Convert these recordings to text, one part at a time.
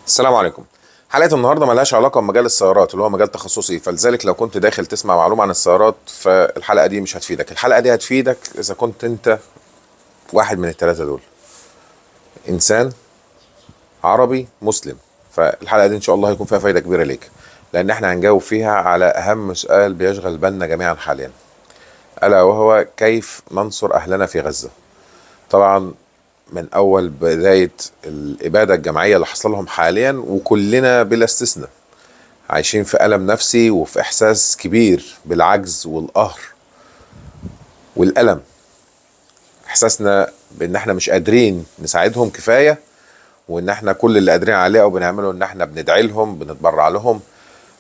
السلام عليكم. حلقة النهارده ملهاش علاقة بمجال السيارات اللي هو مجال تخصصي، فلذلك لو كنت داخل تسمع معلومة عن السيارات فالحلقة دي مش هتفيدك. الحلقة دي هتفيدك إذا كنت أنت واحد من الثلاثة دول، إنسان عربي مسلم. فالحلقة دي إن شاء الله هيكون فيها فايدة كبيرة ليك، لأن إحنا هنجاوب فيها على أهم سؤال بيشغل بالنا جميعا حاليا، ألا وهو كيف ننصر أهلنا في غزة. طبعا من أول بداية الإبادة الجماعية اللي حصل لهم حاليا، وكلنا بلا استثناء عايشين في ألم نفسي وفي إحساس كبير بالعجز والقهر والألم. إحساسنا بإن إحنا مش قادرين نساعدهم كفاية، وإن إحنا كل اللي قادرين عليه أو بنعمله إن إحنا بندعي لهم بنتبرع لهم.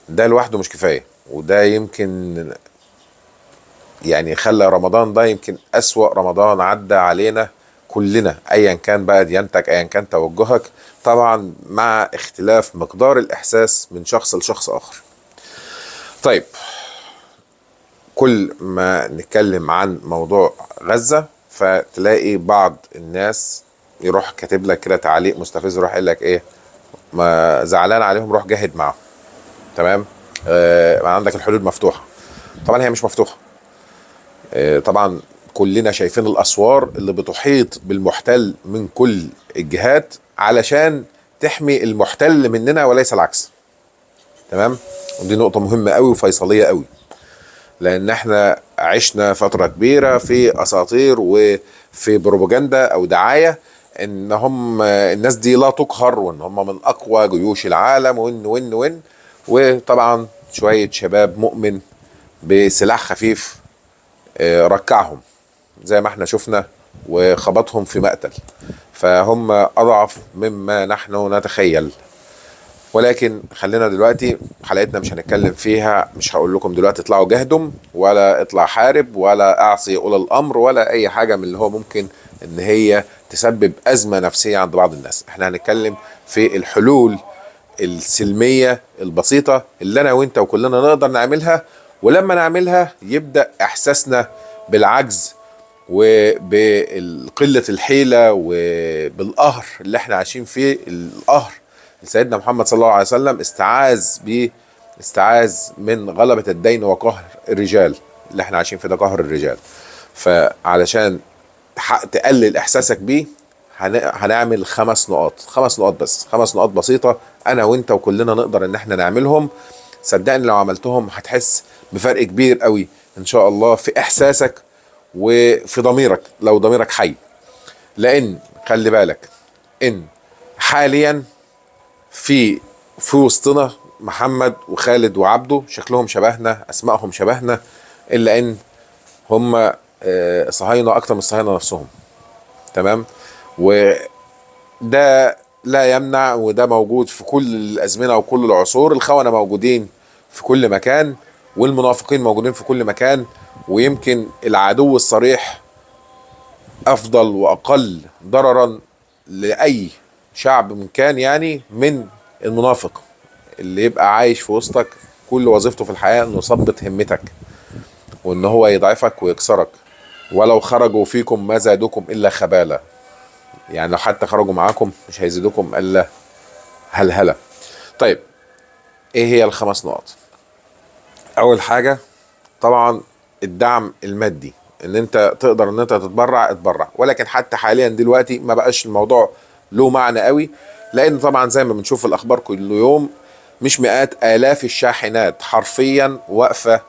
ده لوحده مش كفاية، وده يمكن يعني خلى رمضان ده يمكن أسوأ رمضان عدى علينا كلنا، أيا كان بقى ديانتك، أيا كان توجهك، طبعا مع اختلاف مقدار الإحساس من شخص لشخص آخر. طيب، كل ما نتكلم عن موضوع غزة فتلاقي بعض الناس يروح كاتب لك كده تعليق مستفز، يروح قايل لك ايه؟ ما زعلان عليهم، روح جاهد معاهم. تمام. عندك الحدود مفتوحة. طبعا هي مش مفتوحة. طبعا كلنا شايفين الاسوار اللي بتحيط بالمحتل من كل الجهات علشان تحمي المحتل مننا وليس العكس. تمام. ودي نقطة مهمة قوي وفيصلية قوي، لان احنا عشنا فترة كبيرة في اساطير وفي بروباجندا او دعاية ان هم الناس دي لا تقهر، وان هم من اقوى جيوش العالم، وان وطبعا شوية شباب مؤمن بسلاح خفيف ركعهم زي ما احنا شفنا وخبطهم في مقتل، فهم اضعف مما نحن نتخيل. ولكن خلينا دلوقتي حلقتنا مش هنتكلم فيها، مش هقول لكم دلوقتي اطلعوا جاهدوا ولا اطلع حارب ولا اعصي اولي الامر ولا اي حاجه من اللي هو ممكن ان هي تسبب ازمه نفسيه عند بعض الناس. احنا هنتكلم في الحلول السلميه البسيطه اللي انا وانت وكلنا نقدر نعملها، ولما نعملها يبدا احساسنا بالعجز وبقله الحيله وبالقهر اللي احنا عايشين فيه، القهر. سيدنا محمد صلى الله عليه وسلم استعاذ من غلبة الدين وقهر الرجال اللي احنا عايشين في ده، قهر الرجال. فعلشان تقلل احساسك بيه هنعمل 5 نقاط، 5 نقاط بس، 5 نقاط بسيطة انا وانت وكلنا نقدر ان احنا نعملهم. صدقني لو عملتهم هتحس بفرق كبير قوي ان شاء الله في احساسك وفي ضميرك لو ضميرك حي. لان خلي بالك ان حاليا في في وسطنا محمد وخالد وعبده، شكلهم شبهنا، اسمائهم شبهنا، الا ان هم صهاينه اكتر من الصهاينه نفسهم. تمام. وده لا يمنع، وده موجود في كل الازمنه وكل العصور. الخونه موجودين في كل مكان، والمنافقين موجودين في كل مكان. ويمكن العدو الصريح افضل واقل ضررا لاي شعب من كان يعني من المنافق اللي يبقى عايش في وسطك كل وظيفته في الحياة انه يثبط همتك وان هو يضعفك ويكسرك. ولو خرجوا فيكم ما زادوكم الا خبالة، يعني لو حتى خرجوا معاكم مش هيزيدوكم الا هلهلة. طيب، ايه هي ال5 نقط؟ اول حاجة طبعا الدعم المادي، ان انت تقدر ان انت تتبرع اتبرع، ولكن حتى حاليا دلوقتي ما بقاش الموضوع له معنى قوي، لان طبعا زي ما بنشوف في الاخبار كل يوم مش مئات الاف الشاحنات حرفيا واقفه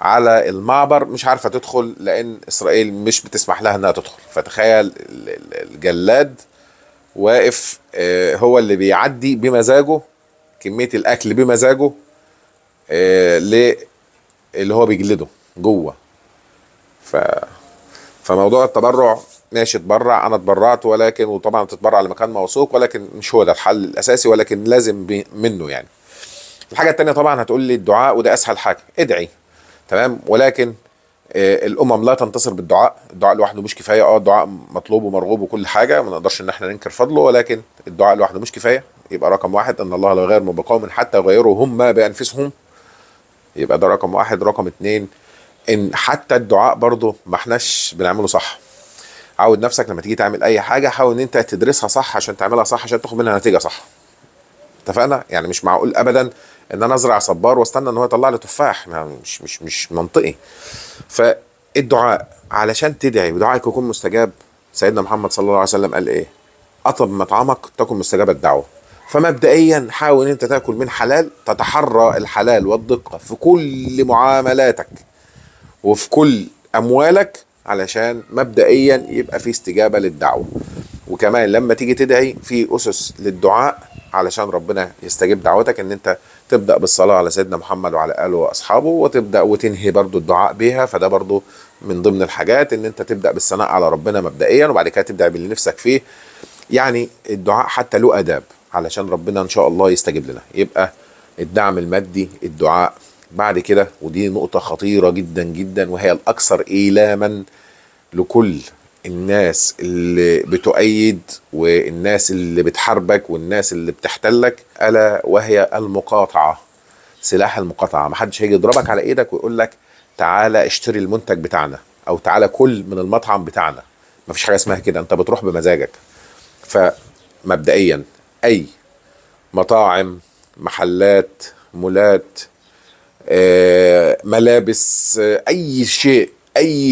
على المعبر مش عارفه تدخل، لان اسرائيل مش بتسمح لها انها تدخل. فتخيل الجلاد واقف هو اللي بيعدي بمزاجه كميه الاكل بمزاجه اللي هو بيجلده جوه. ف فموضوع التبرع ماشي، اتبرع، انا اتبرعت، ولكن وطبعا تتبرع لمكان موثوق، ولكن مش هو ده الحل الاساسي، ولكن لازم منه يعني. الحاجه التانيه طبعا هتقول لي الدعاء، وده اسهل حاجه، ادعي. تمام. ولكن الامم لا تنتصر بالدعاء، الدعاء لوحده مش كفايه. الدعاء مطلوب ومرغوب وكل حاجه، ما نقدرش ان احنا ننكر فضله، ولكن الدعاء لوحده مش كفايه. يبقى رقم واحد ان الله لا يغير ما بقوم حتى يغيروا هم ما بانفسهم، يبقى ده رقم واحد. رقم اتنين ان حتى الدعاء برضه ما احناش بنعمله صح. عود نفسك لما تيجي تعمل اي حاجه حاول ان انت تدرسها صح عشان تعملها صح، عشان تاخد منها نتيجه صح. اتفقنا؟ يعني مش معقول ابدا ان انا ازرع صبار واستنى ان هو يطلع لي تفاح، مش منطقي. فالدعاء علشان تدعي ودعائك يكون مستجاب، سيدنا محمد صلى الله عليه وسلم قال ايه؟ اطب مطعمك تكن مستجاب الدعوه. فمبدئيا حاول ان انت تاكل من حلال، تتحرى الحلال والدقه في كل معاملاتك وفي كل اموالك، علشان مبدئيا يبقى في استجابه للدعوه. وكمان لما تيجي تدعي في اسس للدعاء علشان ربنا يستجيب دعوتك، ان انت تبدا بالصلاه على سيدنا محمد وعلى اله واصحابه، وتبدا وتنهي برضو الدعاء بيها. فده برضو من ضمن الحاجات، ان انت تبدا بالثناء على ربنا مبدئيا، وبعد كده تبدا باللي نفسك فيه. يعني الدعاء حتى له اداب علشان ربنا ان شاء الله يستجيب لنا. يبقى الدعم المادي، الدعاء. بعد كده، ودي نقطة خطيرة جدا جدا وهي الأكثر إيلاما لكل الناس اللي بتؤيد والناس اللي بتحاربك والناس اللي بتحتلك، ألا وهي المقاطعة. سلاح المقاطعة. محدش هيجي يضربك على إيدك ويقول لك تعالى اشتري المنتج بتاعنا أو تعالى كل من المطعم بتاعنا. مفيش حاجة اسمها كده، أنت بتروح بمزاجك. فمبدئيا أي مطاعم، محلات، مولات، ملابس، اي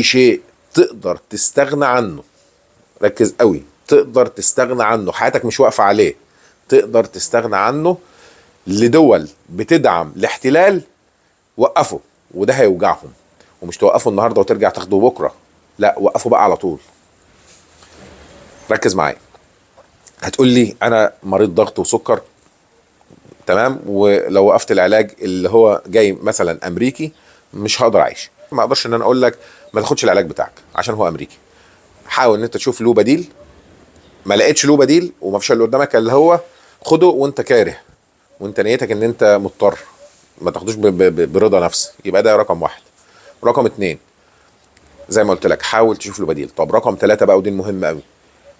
شيء تقدر تستغنى عنه، ركز قوي، تقدر تستغنى عنه، حياتك مش واقفة عليه، تقدر تستغنى عنه، لدول بتدعم الاحتلال، وقفوا. وده هيوجعهم. ومش توقفوا النهارده وترجع تاخده بكره، لا، وقفوا بقى على طول. ركز معايا. هتقول لي انا مريض ضغط وسكر، تمام، ولو وقفت العلاج اللي هو جاي مثلا امريكي مش هقدر اعيش. ما اقدرش ان انا اقول لك ما تاخدش العلاج بتاعك عشان هو امريكي. حاول ان انت تشوف له بديل. ما لقيتش له بديل وما فيش اللي قدامك اللي هو، خده وانت كاره وانت نيتك ان انت مضطر، ما تاخدوش برضا نفس. يبقى ده رقم واحد. رقم اتنين، زي ما قلت لك، حاول تشوف له بديل. طب رقم ثلاثة بقى، ودي المهمة قوي،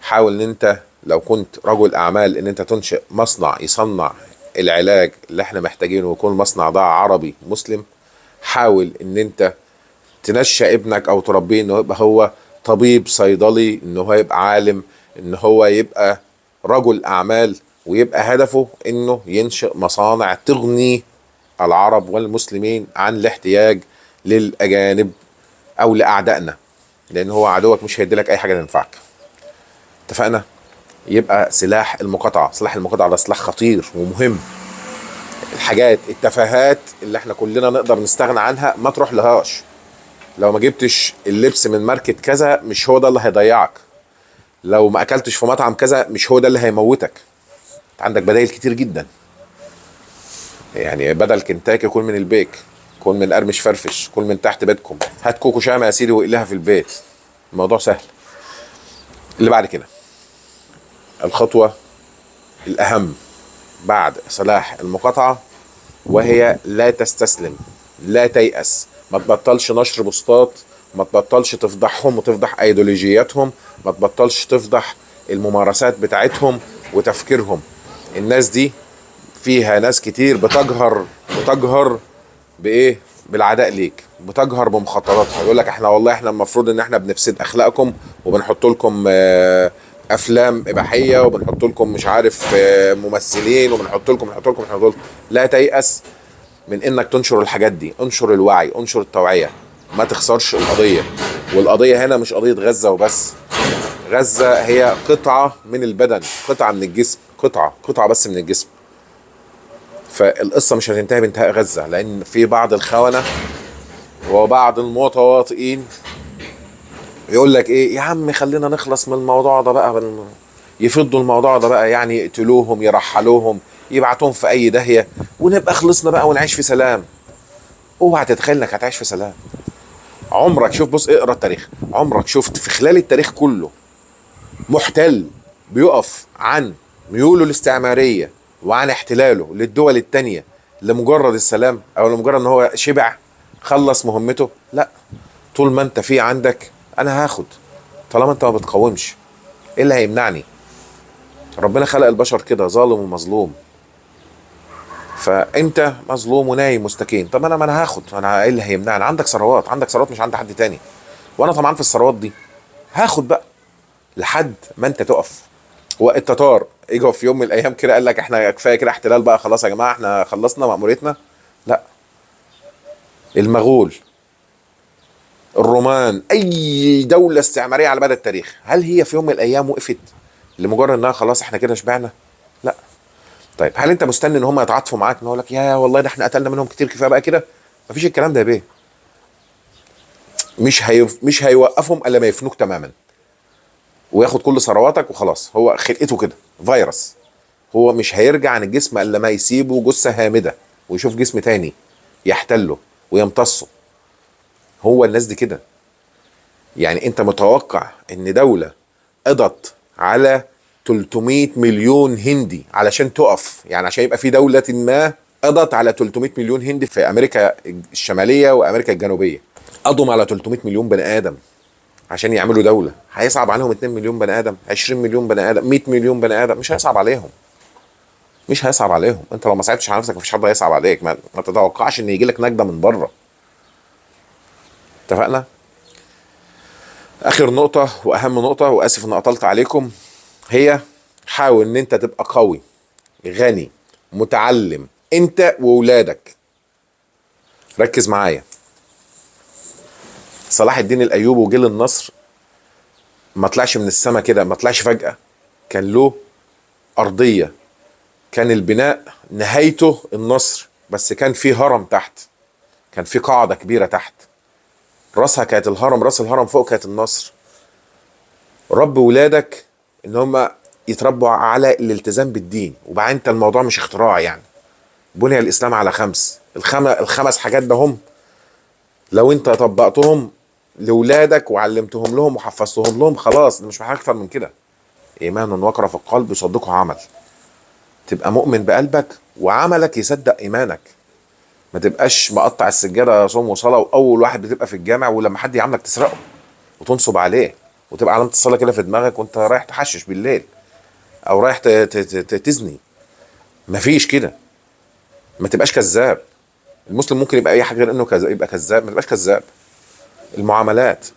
حاول ان انت لو كنت رجل اعمال ان انت تنشئ مصنع يصنع العلاج اللي احنا محتاجينه، ويكون المصنع ده عربي مسلم. حاول ان انت تنشأ ابنك او تربيه انه يبقى هو طبيب صيدلي، انه هو يبقى عالم، ان هو يبقى رجل اعمال، ويبقى هدفه انه ينشئ مصانع تغني العرب والمسلمين عن الاحتياج للاجانب او لاعدائنا، لان هو عدوك مش هيديلك اي حاجه تنفعك. اتفقنا؟ يبقى سلاح المقاطعه. سلاح المقاطعه ده سلاح خطير ومهم. الحاجات التفاهات اللي احنا كلنا نقدر نستغنى عنها ما تروح لهاش. لو ما جبتش اللبس من ماركة كذا مش هو ده اللي هيضيعك. لو ما اكلتش في مطعم كذا مش هو ده اللي هيموتك. عندك بدائل كتير جدا. يعني بدل كنتاكي كل من البيك، كل من قرمش فرفش، كل من تحت بيتكم، هات كوكو شامة يا سيدي واقلها في البيت. الموضوع سهل. اللي بعد كده، الخطوة الأهم بعد سلاح المقاطعة، وهي لا تستسلم، لا تيأس. ما تبطلش نشر بوستات، ما تبطلش تفضحهم وتفضح ايديولوجياتهم، ما تبطلش تفضح الممارسات بتاعتهم وتفكيرهم. الناس دي فيها ناس كتير بتجهر بايه؟ بالعداء ليك، بتجهر بمخططاتها. يقول لك احنا والله احنا المفروض ان احنا بنفسد اخلاقكم وبنحط لكم افلام اباحيه، وبنحط لكم مش عارف ممثلين، وبنحط لكم. لا تيأس من انك تنشر الحاجات دي. انشر الوعي، انشر التوعيه، ما تخسرش القضيه. والقضيه هنا مش قضيه غزه وبس. غزه هي قطعه من البدن، قطعه من الجسم، قطعه بس من الجسم. فالقصه مش هتنتهي بانتهاء غزه، لان في بعض الخونه وبعض المتواطئين يقول لك ايه يا عم خلينا نخلص من الموضوع ده بقى، يفضوا الموضوع ده بقى، يعني يقتلوهم، يرحلوهم، يبعتوهم في اي داهيه، ونبقى خلصنا بقى ونعيش في سلام. اوعى تتخيل انك هتعيش في سلام. عمرك، شوف بص اقرا التاريخ، عمرك شفت في خلال التاريخ كله محتل بيقف عن ميوله الاستعماريه وعن احتلاله للدول التانية لمجرد السلام، او لمجرد ان هو شبع خلص مهمته؟ لا. طول ما انت في عندك انا هاخد، طالما انت ما بتقاومش ايه اللي هيمنعني؟ ربنا خلق البشر كده ظالم ومظلوم. فانت مظلوم ونايم مستكين. طب انا ما انا هاخد، انا ايه اللي هيمنعني؟ عندك ثروات، عندك ثروات مش عند حد تاني، وانا طبعا في الثروات دي هاخد بقى لحد ما انت تقف. هو التتار اجوا في يوم من الايام كده قال لك احنا كفايه كده احتلال بقى، خلاص يا جماعه احنا خلصنا مأموريتنا؟ لا. المغول، الرومان، اي دوله استعماريه على مدى التاريخ، هل هي في يوم من الايام وقفت لمجرد انها خلاص احنا كده شبعنا؟ لا. طيب هل انت مستني ان هم يتعاطفوا معاك، ان هو لك يا والله ده احنا قتلنا منهم كتير كفايه بقى كده؟ مفيش الكلام ده يا بيه. مش هيوقفهم الا ما يفنوك تماما وياخد كل ثرواتك وخلاص. هو خلقته كده فيروس، هو مش هيرجع عن الجسم الا ما يسيبه جثه هامده ويشوف جسم تاني يحتله ويمتصه. هو الناس دي كده. يعني انت متوقع ان دولة قضت على 300 مليون هندي علشان تقف، يعني عشان يبقى في دولة ما قضت على 300 مليون هندي في امريكا الشمالية وامريكا الجنوبية، قضوا على 300 مليون بني ادم عشان يعملوا دولة؟ هيصعب عليهم 2 مليون بني ادم، 20 مليون بني ادم، 100 مليون بني ادم؟ مش هيصعب عليهم. مش هيصعب عليهم. انت لو ما صعبتش على نفسك مفيش حد هيصعب عليك. ما تتوقعش ان يجي لك نجدة من بره. اتفقنا؟ اخر نقطة واهم نقطة، واسف ان قطلت عليكم، هي حاول ان انت تبقى قوي، غني، متعلم، انت وولادك. ركز معايا. صلاح الدين الايوبي وجيل النصر ما طلعش من السما كده، ما طلعش فجأة. كان له ارضية، كان البناء نهايته النصر، بس كان في هرم تحت، كان في قاعدة كبيرة تحت، راسها كانت الهرم، راس الهرم فوق كانت النصر. رب ولادك ان هم يتربوا على الالتزام بالدين. وبعدين انت الموضوع مش اختراع يعني. بني الاسلام على خمس، الخمس حاجات ده هم لو انت طبقتهم لاولادك وعلمتهم لهم وحفظتهم لهم خلاص، مش محتاج اكتر من كده. ايمان وقر في القلب يصدقه عمل. تبقى مؤمن بقلبك وعملك يصدق ايمانك. ما تبقاش مقطع السجاده صوم وصلاه واول واحد بتبقى في الجامع، ولما حد يعاملك تسرقه وتنصب عليه وتبقى علامه الصلاه كده في دماغك وانت رايح تحشش بالليل او رايح تزني. مفيش كده. ما تبقاش كذاب. المسلم ممكن يبقى اي حاجه غير انه يبقى كذاب. ما تبقاش كذاب. المعاملات،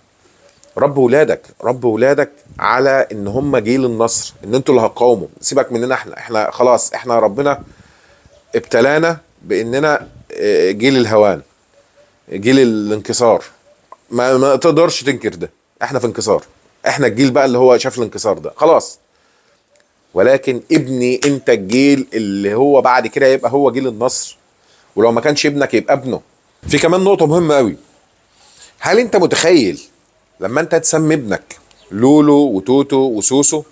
رب ولادك، رب ولادك على ان هم جيل النصر، ان انتوا اللي هتقاوموا. سيبك مننا احنا خلاص، احنا ربنا ابتلانا باننا جيل الهوان، جيل الانكسار. ما تقدرش تنكر ده، احنا في انكسار. احنا الجيل بقى اللي هو شاف الانكسار ده خلاص. ولكن ابني انت الجيل اللي هو بعد كده يبقى هو جيل النصر، ولو ما كانش ابنك يبقى ابنه. في كمان نقطة مهمة قوي. هل انت متخيل لما انت تسمي ابنك لولو وتوتو وسوسو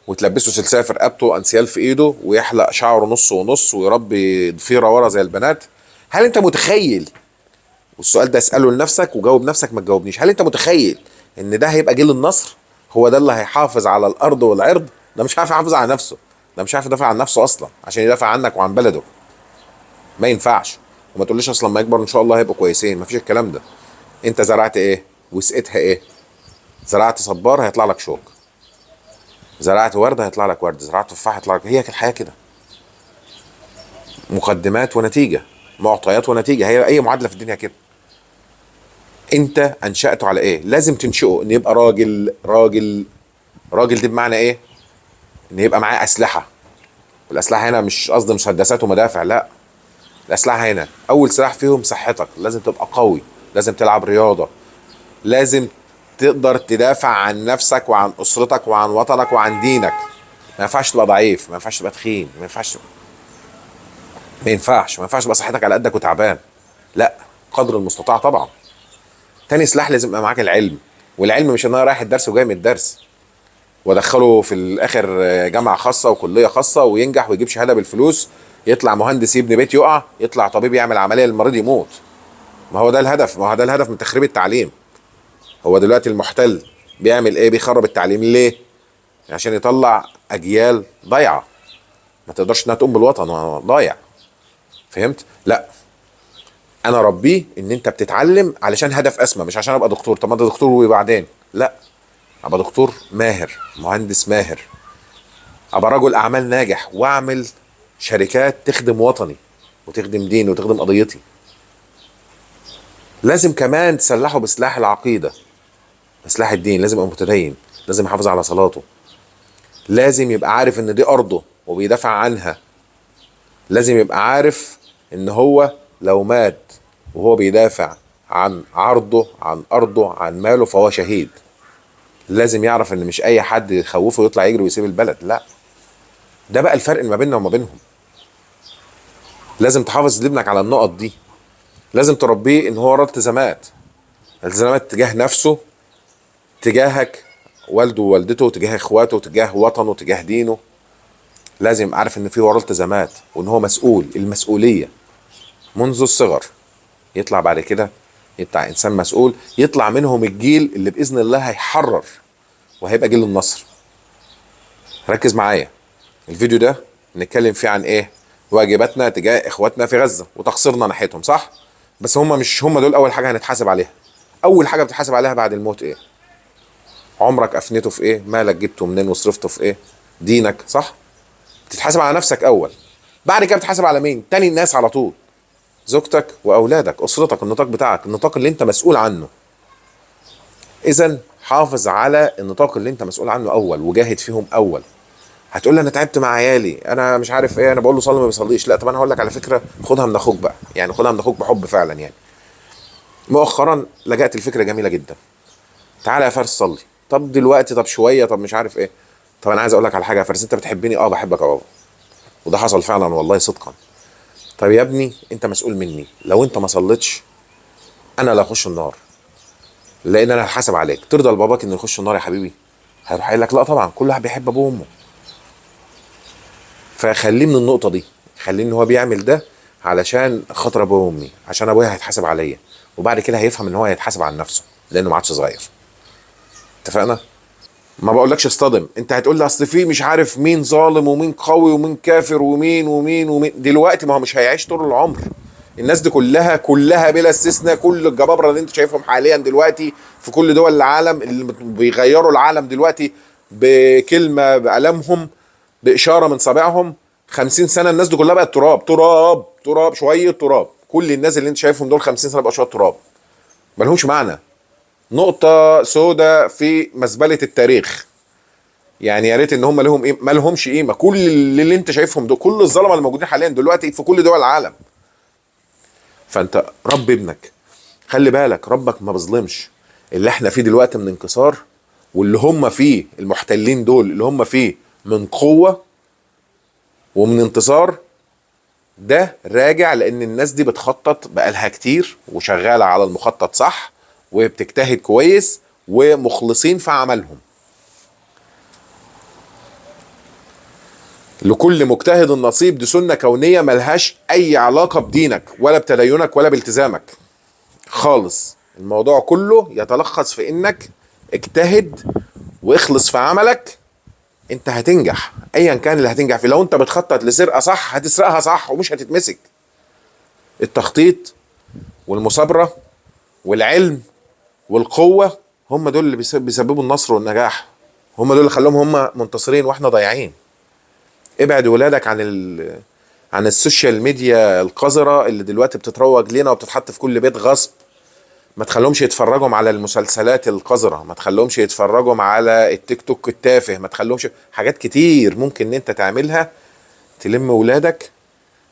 وتلبسه سلسله في رقبته وانسيال في ايده ويحلق شعره نص ونص ويربي ضفيره ورا زي البنات، هل انت متخيل، والسؤال ده اساله لنفسك وجاوب نفسك ما تجاوبنيش، هل انت متخيل ان ده هيبقى جيل النصر؟ هو ده اللي هيحافظ على الارض والعرض؟ ده مش عارف يحافظ على نفسه، ده مش عارف يدافع عن نفسه اصلا عشان يدافع عنك وعن بلده. ما ينفعش. وما تقوليش اصلا ما يكبر ان شاء الله هيبقوا كويسين، ما فيش الكلام ده. انت زرعت ايه وسقيتها ايه؟ زرعت صبار هيطلع لك شوك، زرعت ورده هيطلع لك ورد، زرعت تفاح هيطلع لك. هي الحياه كده، مقدمات ونتيجه، معطيات ونتيجه. هي اي معادله في الدنيا كده. انت انشأته على ايه؟ لازم تنشئه ان يبقى راجل. راجل دي بمعنى ايه؟ ان يبقى معاه اسلحه. والاسلحه هنا مش قصدي مسدسات ومدافع، لا. الاسلحه هنا اول سلاح فيهم صحتك، لازم تبقى قوي، لازم تلعب رياضه، لازم تقدر تدافع عن نفسك وعن اسرتك وعن وطنك وعن دينك. ما ينفعش تبقى ضعيف، ما ينفعش تبقى تخين، ما ينفعش تبقى صحتك على قدك وتعبان. لا، قدر المستطاع طبعا. تاني سلاح لازم يبقى معاك العلم. والعلم مش ان انا رايح الدرس وجاي من الدرس وادخله في الاخر جامعه خاصه وكليه خاصه وينجح ويجيب شهاده بالفلوس، يطلع مهندس يبني بيت يقع، يطلع طبيب يعمل عمليه للمريض يموت. ما هو ده الهدف، ما هو ده الهدف من تخريب التعليم. هو دلوقتي المحتل بيعمل ايه؟ بيخرب التعليم ليه؟ عشان يطلع اجيال ضايعه ما تقدرش انها تقوم بالوطن وهو ضايع. فهمت؟ لا، انا ربيه ان انت بتتعلم علشان هدف اسمى، مش عشان ابقى دكتور. طب ما انت دكتور وبعدين؟ لا، ابقى دكتور ماهر، مهندس ماهر، ابقى رجل اعمال ناجح واعمل شركات تخدم وطني وتخدم ديني وتخدم قضيتي. لازم كمان تسلحه بسلاح العقيده، بسلاح الدين. لازم يبقى متدين، لازم يحافظ على صلاته، لازم يبقى عارف ان دي ارضه وبيدافع عنها. لازم يبقى عارف ان هو لو مات وهو بيدافع عن عرضه، عن ارضه، عن ماله، فهو شهيد. لازم يعرف ان مش اي حد يخوفه يطلع يجري ويسيب البلد، لا. ده بقى الفرق ما بيننا وما بينهم. لازم تحافظ لابنك على النقط دي. لازم تربيه ان هو وراه التزامات، التزامات تجاه نفسه، تجاهك، والده ووالدته، تجاه اخواته، تجاه وطنه، تجاه دينه. لازم يبقى عارف ان في وراه التزامات وان هو مسؤول. المسؤوليه منذ الصغر. يطلع بعد كده يطلع انسان مسؤول، يطلع منهم الجيل اللي باذن الله هيحرر وهيبقى جيل النصر. ركز معايا. الفيديو ده نتكلم فيه عن ايه؟ واجباتنا تجاه اخواتنا في غزه وتقصيرنا ناحيتهم، صح؟ بس هم مش هم دول اول حاجه هنتحاسب عليها. اول حاجه بتحاسب عليها بعد الموت ايه؟ عمرك افنيته في ايه؟ مالك جبته منين وصرفته في ايه؟ دينك، صح؟ بتتحاسب على نفسك اول. بعد كده بتتحاسب على مين؟ تاني الناس على طول. زوجتك واولادك، اسرتك، النطاق بتاعك، النطاق اللي انت مسؤول عنه. اذا حافظ على النطاق اللي انت مسؤول عنه اول وجاهد فيهم اول. هتقول لي انا تعبت مع عيالي، انا مش عارف ايه، انا بقول له صلي ما بيصليش. لا، طب انا هقول لك على فكره، خدها من اخوك بقى، يعني خدها من اخوك بحب فعلا. يعني مؤخرا لجأت لفكره جميله جدا. تعالى يا فارس صلي. طب دلوقتي، طب شويه، طب مش عارف ايه. طب انا عايز اقول لك على حاجه يا فارس، انت بتحبني؟ اه بحبك يا بابا. وده حصل فعلا والله صدقا. طب يا ابني انت مسؤول مني، لو انت ما صليتش انا لا اخش النار، لان انا هحاسب عليك. ترضى لباباك انه يخش النار يا حبيبي؟ هيروح قايل لك لا طبعا، كل واحد بيحب ابوه وامه. فخليه من النقطه دي، خليه ان هو بيعمل ده علشان خاطر ابويا وامي، عشان ابويا هيتحاسب عليا، وبعد كده هيفهم ان هو هيتحاسب عن نفسه لانه ما عادش صغير. اتفقنا؟ ما بقولكش اصطدم. انت هتقول لي اصل في مش عارف مين ظالم ومين قوي ومين كافر ومين ومين ومين. دلوقتي ما هو مش هيعيش طول العمر. الناس دي كلها بلا استثناء، كل الجبابره اللي انت شايفهم حاليا دلوقتي في كل دول العالم اللي بيغيروا العالم دلوقتي بكلمه بقلمهم، باشاره من صابعهم، 50 سنه الناس دي كلها بقت تراب تراب تراب، شويه تراب. كل الناس اللي انت شايفهم دول 50 سنه بقى شويه تراب، ما لهمش معنى. نقطه سوداء في مزبله التاريخ. يعني يا ريت ان هم لهم ايه، ما لهمش قيمه. كل اللي انت شايفهم دول، كل الظلمه اللي موجودين حاليا دلوقتي في كل دول العالم. فانت رب ابنك، خلي بالك ربك ما بيظلمش. اللي احنا فيه دلوقتي من انكسار، واللي هم فيه المحتلين دول اللي هم فيه من قوه ومن انتصار، ده راجع لان الناس دي بتخطط بقالها كتير وشغاله على المخطط صح، وبتجتهد كويس ومخلصين في عملهم. لكل مجتهد النصيب، دي سنة كونية ملهاش أي علاقة بدينك ولا بتدينك ولا بالتزامك خالص. الموضوع كله يتلخص في إنك اجتهد واخلص في عملك. أنت هتنجح أيا كان اللي هتنجح فيه. لو أنت بتخطط لسرقة صح هتسرقها صح ومش هتتمسك. التخطيط والمثابرة والعلم والقوة هم دول اللي بيسببوا النصر والنجاح. هم دول اللي خلوهم هم منتصرين واحنا ضايعين. ابعد ولادك عن السوشيال ميديا القذرة اللي دلوقتي بتتروج لنا وبتتحط في كل بيت غصب. ما تخليهمش يتفرجوا على المسلسلات القذرة، ما تخليهمش يتفرجوا على التيك توك التافه، ما تخليهمش. حاجات كتير ممكن ان انت تعملها تلم ولادك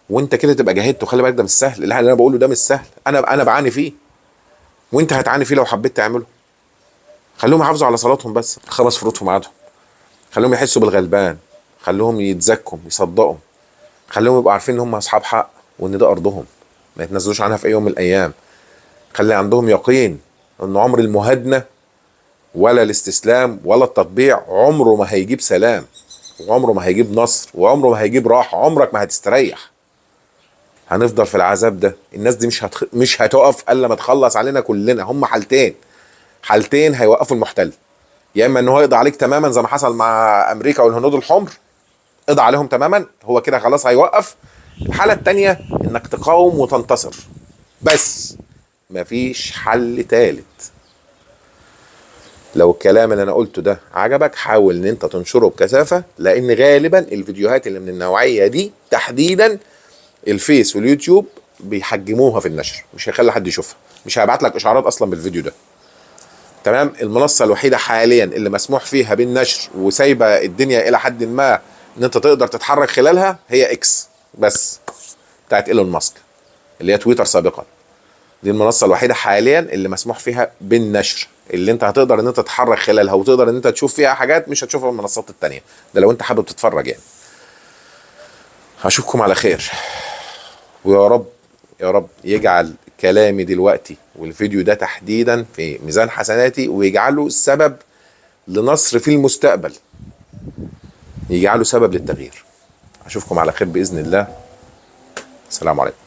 وانت كده تبقى جاهدت. وخلي بالك ده مش سهل، اللي انا بقوله ده مش سهل. انا بعاني فيه وانت هتعاني فيه لو حبيت تعمله. خليهم يحافظوا على صلاتهم بس 5 فروض في ميعادهم. خليهم يحسوا بالغلبان، خليهم يتزكوا يصدقوا، خليهم يبقوا عارفين ان هم اصحاب حق وان ده ارضهم ما يتنازلوش عنها في اي يوم من الايام. خلي عندهم يقين ان عمر المهادنه ولا الاستسلام ولا التطبيع عمره ما هيجيب سلام، وعمره ما هيجيب نصر، وعمره ما هيجيب راحه. عمرك ما هتستريح. هنفضل في العذاب ده. الناس دي مش هتقف الا ما تخلص علينا كلنا. هم حالتين هيوقفوا المحتل. يا اما ان هو يقضي عليك تماما زي ما حصل مع امريكا والهنود الحمر، قضى عليهم تماما، هو كده خلاص هيوقف. الحالة التانية انك تقاوم وتنتصر بس، مفيش حل تالت. لو الكلام اللي انا قلته ده عجبك حاول ان انت تنشره بكثافة، لان غالبا الفيديوهات اللي من النوعية دي تحديدا الفيس واليوتيوب بيحجموها في النشر، مش هيخلي حد يشوفها، مش هيبعت لك اشعارات اصلا بالفيديو ده. تمام. المنصه الوحيده حاليا اللي مسموح فيها بالنشر وسايبه الدنيا الى حد ما ان انت تقدر تتحرك خلالها هي اكس بس، بتاعت ايلون ماسك، اللي هي تويتر سابقا. دي المنصه الوحيده حاليا اللي مسموح فيها بالنشر، اللي انت هتقدر ان انت تتحرك خلالها وتقدر ان انت تشوف فيها حاجات مش هتشوفها في المنصات التانية. ده لو انت حابب تتفرج يعني. هشوفكم على خير، ويا رب يا رب يجعل كلامي دلوقتي والفيديو ده تحديدا في ميزان حسناتي، ويجعله سبب لنصر في المستقبل، يجعله سبب للتغيير. اشوفكم على خير باذن الله. السلام عليكم.